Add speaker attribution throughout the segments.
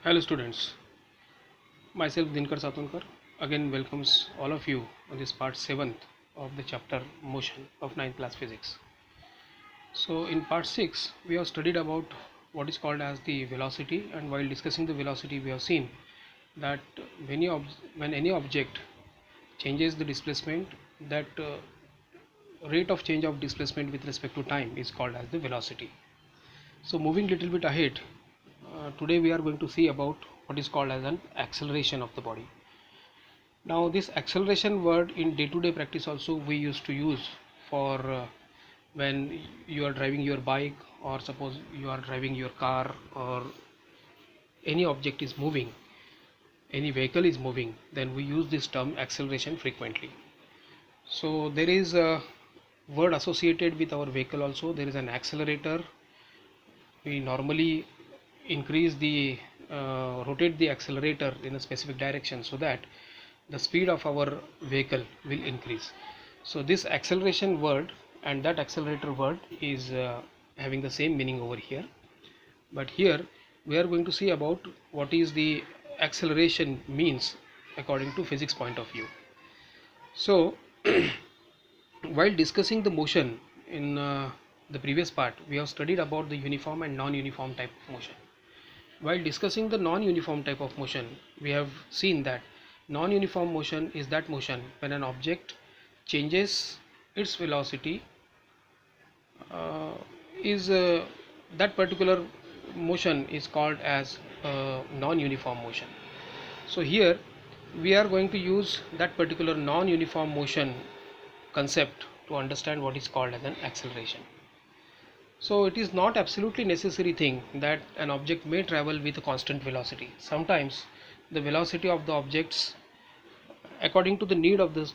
Speaker 1: Hello students, myself Dinkar Satonkar again welcomes all of you on this part 7th of the chapter motion of 9th class physics. So in part 6 we have studied about what is called as the velocity, and while discussing the velocity we have seen that when any object changes the displacement, that rate of change of displacement with respect to time is called as the velocity. So moving little bit ahead, today we are going to see about what is called as an acceleration of the body. Now this acceleration word in day-to-day practice also we used to use for when you are driving your bike, or suppose you are driving your car, or any object is moving, any vehicle is moving, then we use this term acceleration frequently. So there is a word associated with our vehicle also. There is an accelerator. We normally increase the rotate the accelerator in a specific direction so that the speed of our vehicle will increase. So this acceleration word and that accelerator word is having the same meaning over here, but here we are going to see about what is the acceleration means according to physics point of view. So while discussing the motion in the previous part, we have studied about the uniform and non-uniform type of motion. While discussing the non-uniform type of motion, we have seen that non-uniform motion is that motion when an object changes its velocity, uh, is that particular motion is called as non-uniform motion. So here we are going to use that particular non-uniform motion concept to understand what is called as an acceleration. So it is not absolutely necessary thing that an object may travel with a constant velocity. Sometimes the velocity of the objects, according to the need of this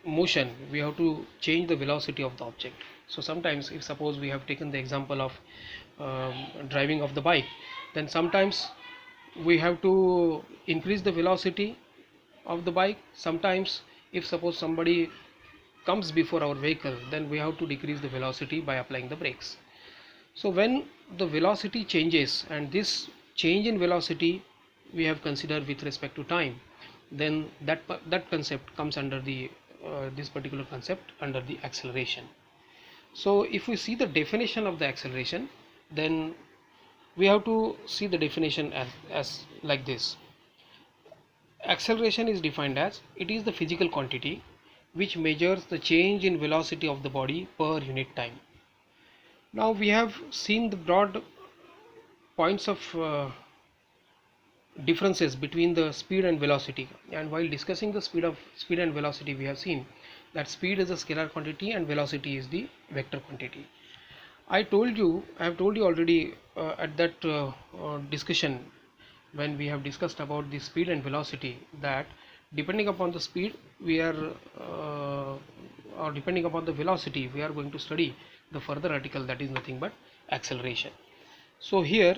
Speaker 1: motion, we have to change the velocity of the object. So sometimes, if suppose we have taken the example of driving of the bike, then sometimes we have to increase the velocity of the bike. Sometimes if suppose somebody comes before our vehicle, then we have to decrease the velocity by applying the brakes. So when the velocity changes, and this change in velocity we have considered with respect to time, then that concept comes under the this particular concept under the acceleration. So if we see the definition of the acceleration, then we have to see the definition as like this. Acceleration is defined as it is the physical quantity which measures the change in velocity of the body per unit time. Now we have seen the broad points of differences between the speed and velocity, and while discussing the speed and velocity, we have seen that speed is a scalar quantity and velocity is the vector quantity. I have told you already at that discussion when we have discussed about the speed and velocity, that depending upon the speed we are or depending upon the velocity we are going to study the further article, that is nothing but acceleration. So here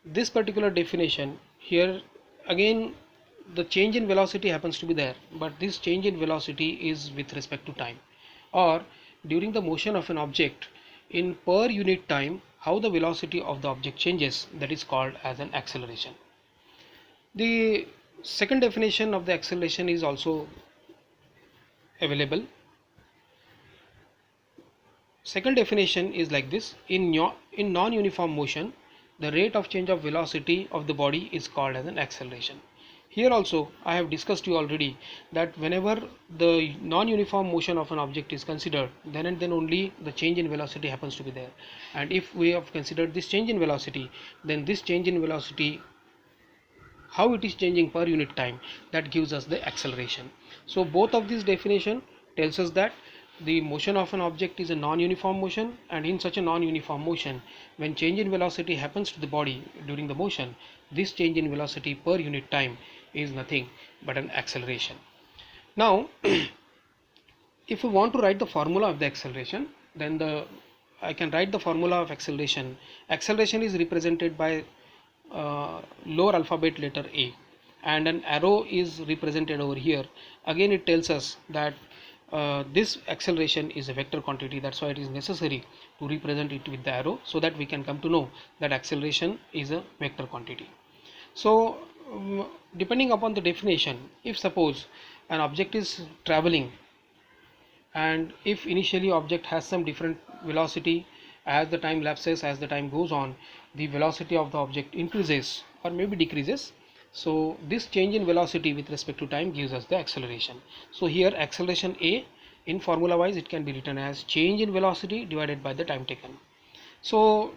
Speaker 1: this particular definition, here again the change in velocity happens to be there, but this change in velocity is with respect to time, or during the motion of an object in per unit time, how the velocity of the object changes, that is called as an acceleration. The second definition of the acceleration is also available. Second definition is like this: in non-uniform motion, the rate of change of velocity of the body is called as an acceleration. Here also I have discussed you already that whenever the non-uniform motion of an object is considered, then and then only the change in velocity happens to be there. And if we have considered this change in velocity, then this change in velocity, how it is changing per unit time, that gives us the acceleration. So both of these definition tells us that the motion of an object is a non-uniform motion, and in such a non-uniform motion, when change in velocity happens to the body during the motion, this change in velocity per unit time is nothing but an acceleration. Now if we want to write the formula of the acceleration, then I can write the formula of acceleration. Acceleration is represented by lower alphabet letter A, and an arrow is represented over here. Again it tells us that this acceleration is a vector quantity, that's why it is necessary to represent it with the arrow, so that we can come to know that acceleration is a vector quantity. So depending upon the definition, if suppose an object is traveling, and if initially object has some different velocity, as the time lapses, as the time goes on, the velocity of the object increases or maybe decreases. So this change in velocity with respect to time gives us the acceleration. So here acceleration A, in formula wise, it can be written as change in velocity divided by the time taken. So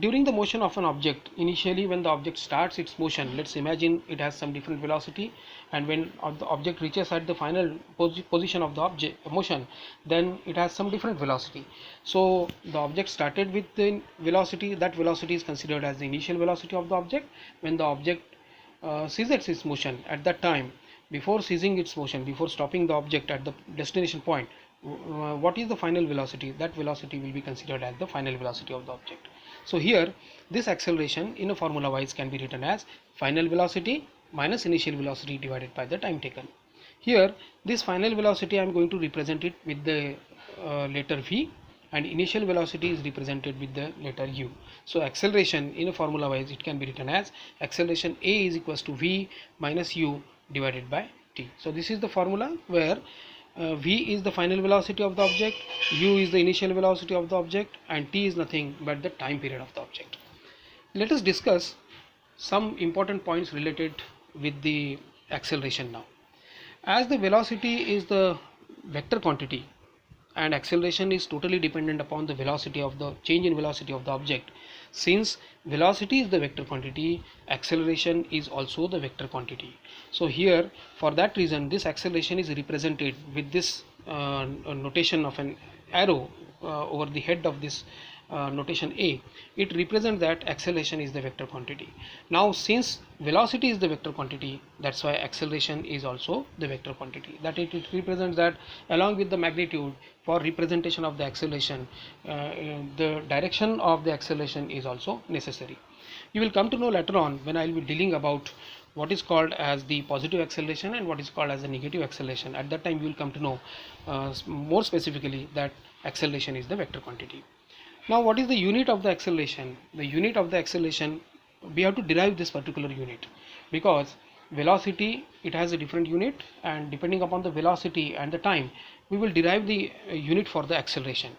Speaker 1: during the motion of an object, initially when the object starts its motion, let's imagine it has some different velocity, and when the object reaches at the final position of the object motion, then it has some different velocity. So the object started with the velocity, that velocity is considered as the initial velocity of the object. When the object ceases its motion, at that time, before ceasing its motion, before stopping the object at the destination point, what is the final velocity? That velocity will be considered as the final velocity of the object. So here this acceleration in a formula wise can be written as final velocity minus initial velocity divided by the time taken. Here this final velocity I am going to represent it with the letter V, and initial velocity is represented with the letter U. So acceleration in a formula wise, it can be written as acceleration A is equals to V minus U divided by T. So this is the formula where V is the final velocity of the object, U is the initial velocity of the object, and T is nothing but the time period of the object. Let us discuss some important points related with the acceleration now. As the velocity is the vector quantity and acceleration is totally dependent upon the velocity of the change in velocity of the object, since velocity is the vector quantity, acceleration is also the vector quantity. So here, for that reason, this acceleration is represented with this notation of an arrow over the head of this notation A. It represents that acceleration is the vector quantity. Now since velocity is the vector quantity, that's why acceleration is also the vector quantity. That it represents that along with the magnitude, for representation of the acceleration, the direction of the acceleration is also necessary. You will come to know later on when I will be dealing about what is called as the positive acceleration and what is called as the negative acceleration. At that time you will come to know more specifically that acceleration is the vector quantity. Now what is the unit of the acceleration? The unit of the acceleration, we have to derive this particular unit, because velocity, it has a different unit, and depending upon the velocity and the time, we will derive the unit for the acceleration.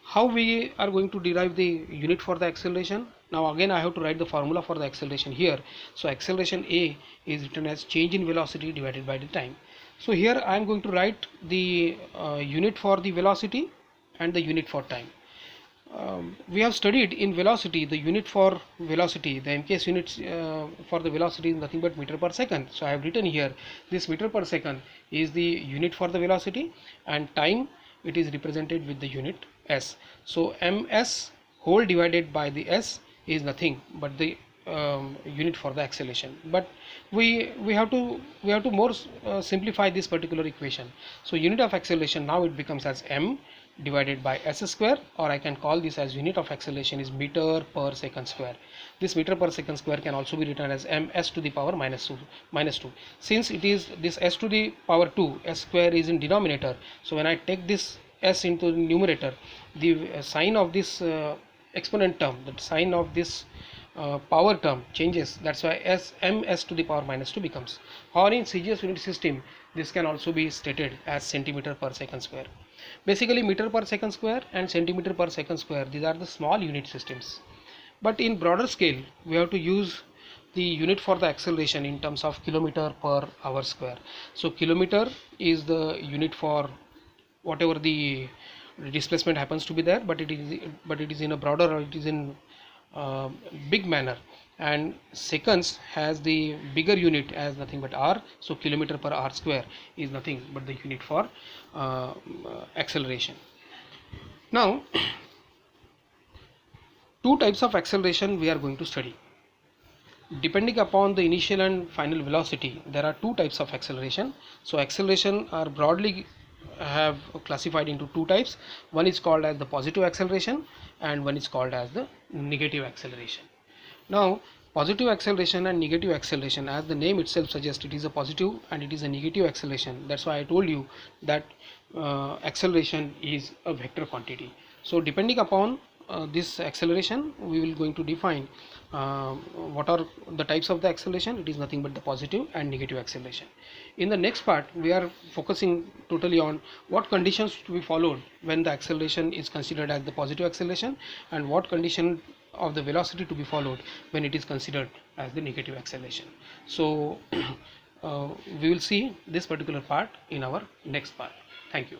Speaker 1: How we are going to derive the unit for the acceleration? Now again I have to write the formula for the acceleration here. So acceleration A is written as change in velocity divided by the time. So here I am going to write the unit for the velocity and the unit for time. We have studied in velocity, the unit for velocity, the MKS units for the velocity is nothing but meter per second. So I have written here this meter per second is the unit for the velocity, and time, it is represented with the unit S. So ms whole divided by the S is nothing but the unit for the acceleration. But we have to more simplify this particular equation. So unit of acceleration now it becomes as m divided by s square, or I can call this as unit of acceleration is meter per second square. This meter per second square can also be written as ms to the power minus 2. Since it is this s to the power 2, s square is in denominator, so when I take this s into the numerator, the sign of this exponent term, the sign of this power term changes. That's why ms to the power minus 2 becomes. Or in CGS unit system, this can also be stated as centimeter per second square. Basically meter per second square and centimeter per second square, these are the small unit systems. But in broader scale, we have to use the unit for the acceleration in terms of kilometer per hour square. So kilometer is the unit for whatever the displacement happens to be there, but it is in a broader, or it is in big manner, and seconds has the bigger unit as nothing but r. So kilometer per hour square is nothing but the unit for acceleration. Now two types of acceleration we are going to study. Depending upon the initial and final velocity, there are two types of acceleration. So acceleration are broadly have classified into two types. One is called as the positive acceleration and one is called as the negative acceleration. Now positive acceleration and negative acceleration, as the name itself suggests, it is a positive and it is a negative acceleration. That's why I told you that acceleration is a vector quantity. So depending upon this acceleration, we will going to define what are the types of the acceleration. It is nothing but the positive and negative acceleration. In the next part, we are focusing totally on what conditions to be followed when the acceleration is considered as the positive acceleration, and what condition of the velocity to be followed when it is considered as the negative acceleration. So we will see this particular part in our next part. Thank you.